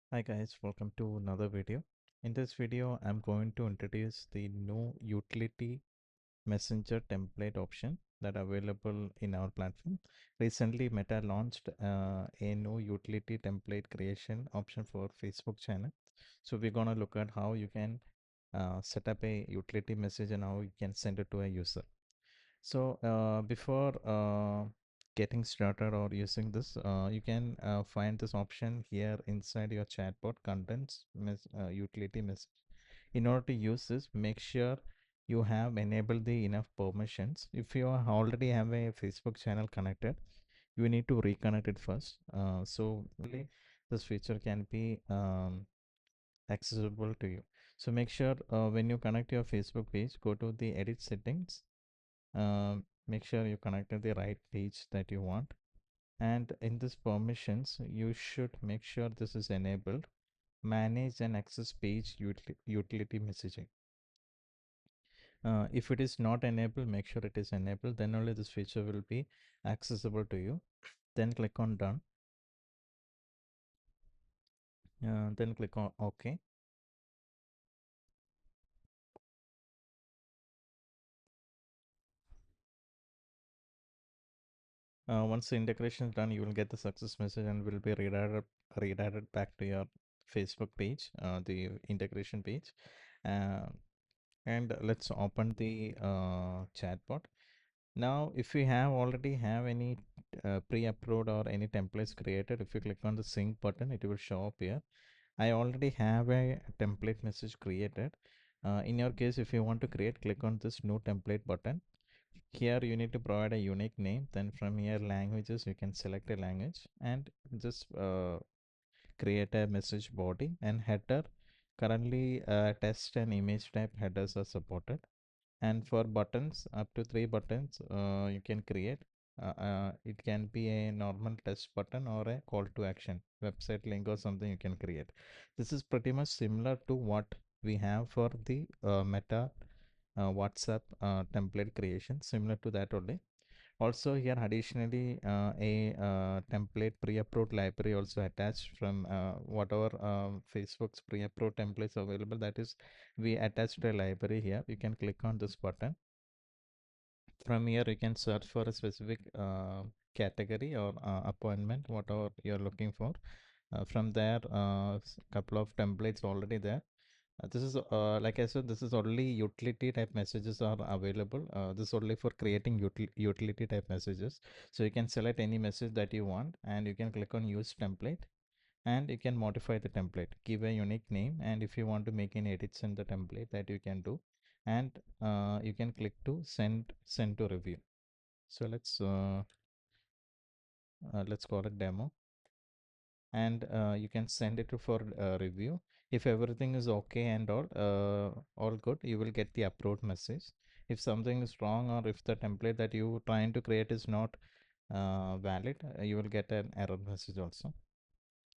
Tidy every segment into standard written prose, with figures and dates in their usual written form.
Hi guys, welcome to another video. In this video, I'm going to introduce the new utility messenger template option that are available in our platform. Recently, Meta launched a new utility template creation option for Facebook channel. So we're gonna look at how you can set up a utility message and how you can send it to a user. So before getting started or using this, you can find this option here inside your chatbot contents utility message. In order to use this, make sure you have enabled the enough permissions. If you already have a Facebook channel connected, you need to reconnect it first. So really, this feature can be accessible to you. So make sure when you connect your Facebook page, go to the edit settings, make sure you connected the right page that you want, and in this permissions you should make sure this is enabled, manage and access page utility messaging. If it is not enabled, make sure it is enabled, then only this feature will be accessible to you. Then click on done, then click on OK. Once the integration is done, you will get the success message and will be redirected back to your Facebook page, the integration page. Uh, and let's open the chatbot. Now, if you have already have any pre-approved or any templates created, if you click on the sync button, it will show up here. I already have a template message created. In your case, if you want to create, click on this new template button. Here you need to provide a unique name. Then from here languages, you can select a language and just create a message body and header. Currently, text and image type headers are supported. And for buttons, up to 3 buttons you can create. It can be a normal text button or a call to action, website link or something you can create. This is pretty much similar to what we have for the Meta WhatsApp template creation, similar to that only. Also here additionally a template pre-approved library also attached from whatever Facebook's pre-approved templates available, that is we attached a library here. You can click on this button. From here you can search for a specific category or appointment, whatever you're looking for. From there couple of templates already there. This is like I said, this is only utility type messages are available. This is only for creating utility type messages. So you can select any message that you want and you can click on use template and you can modify the template, give a unique name, and if you want to make any edits in the template, that you can do. And you can click to send to review. So let's call it demo, and you can send it to for review. If everything is okay and all good, you will get the approved message. If something is wrong or if the template that you trying to create is not valid, you will get an error message also.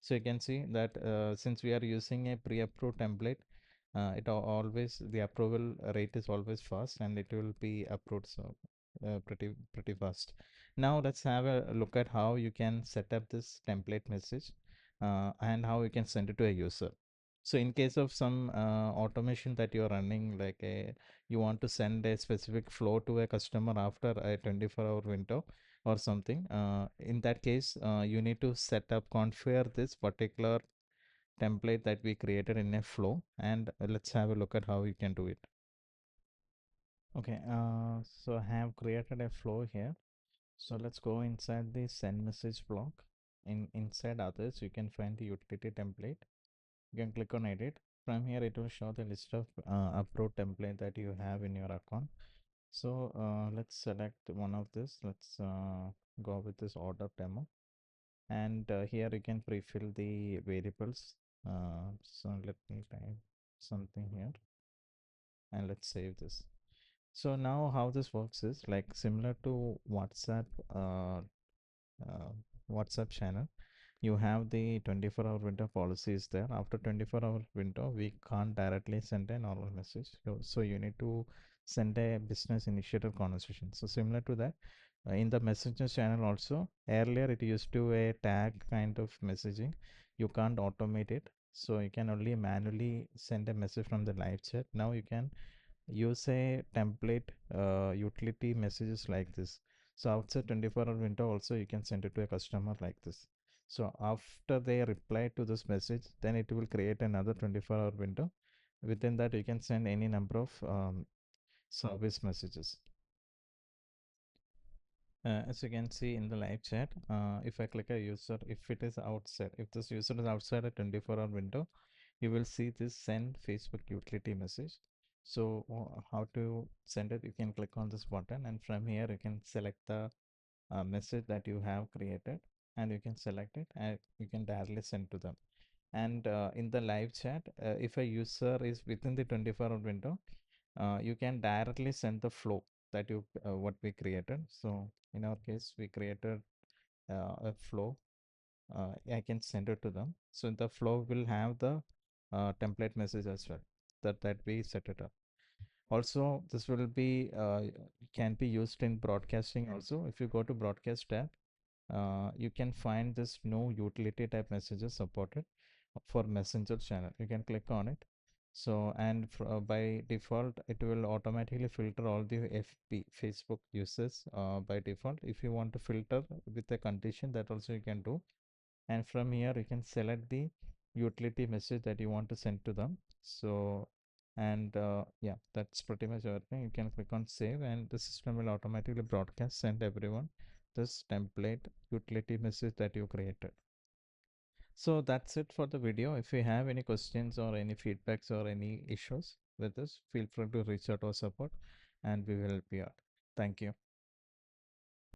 So you can see that since we are using a pre-approved template, it always the approval rate is always fast and it will be approved so pretty fast. Now let's have a look at how you can set up this template message and how you can send it to a user. So in case of some automation that you're running, like you want to send a specific flow to a customer after a 24-hour window or something, in that case you need to set up configure this particular template that we created in a flow, and let's have a look at how you can do it. Okay, so I have created a flow here. So let's go inside the send message block. Inside others, you can find the utility template. You can click on edit. From here, it will show the list of approved template that you have in your account. So let's select one of this. Let's go with this order demo. And here you can pre-fill the variables. So let me type something here and let's save this. So now how this works is like similar to uh, uh, WhatsApp channel. You have the 24-hour window policies there. After 24-hour window, we can't directly send a normal message. So you need to send a business initiative conversation. So similar to that, in the messenger channel also, earlier it used to a tag kind of messaging. You can't automate it. So you can only manually send a message from the live chat. Now you can use a template utility messages like this. So outside 24-hour window also you can send it to a customer like this. So after they reply to this message, then it will create another 24-hour window. Within that you can send any number of service messages. As you can see in the live chat, if I click a user, if it is outside, if this user is outside a 24-hour window, you will see this send Facebook utility message. So how to send it? You can click on this button, and from here you can select the message that you have created, and you can select it, and you can directly send to them. And in the live chat, if a user is within the 24-hour window, you can directly send the flow that you what we created. So in our case, we created a flow. I can send it to them. So the flow will have the template message as well, that we set it up. Also, this will be can be used in broadcasting also. If you go to broadcast tab, you can find this no utility type messages supported for messenger channel. You can click on it. So and by default it will automatically filter all the FB Facebook users by default. If you want to filter with a condition, that also you can do. And from here you can select the utility message that you want to send to them. So and yeah, that's pretty much everything. You can click on save, and the system will automatically broadcast send everyone this template utility message that you created. So that's it for the video. If you have any questions or any feedbacks or any issues with this, feel free to reach out or support, and we will help you out. Thank you.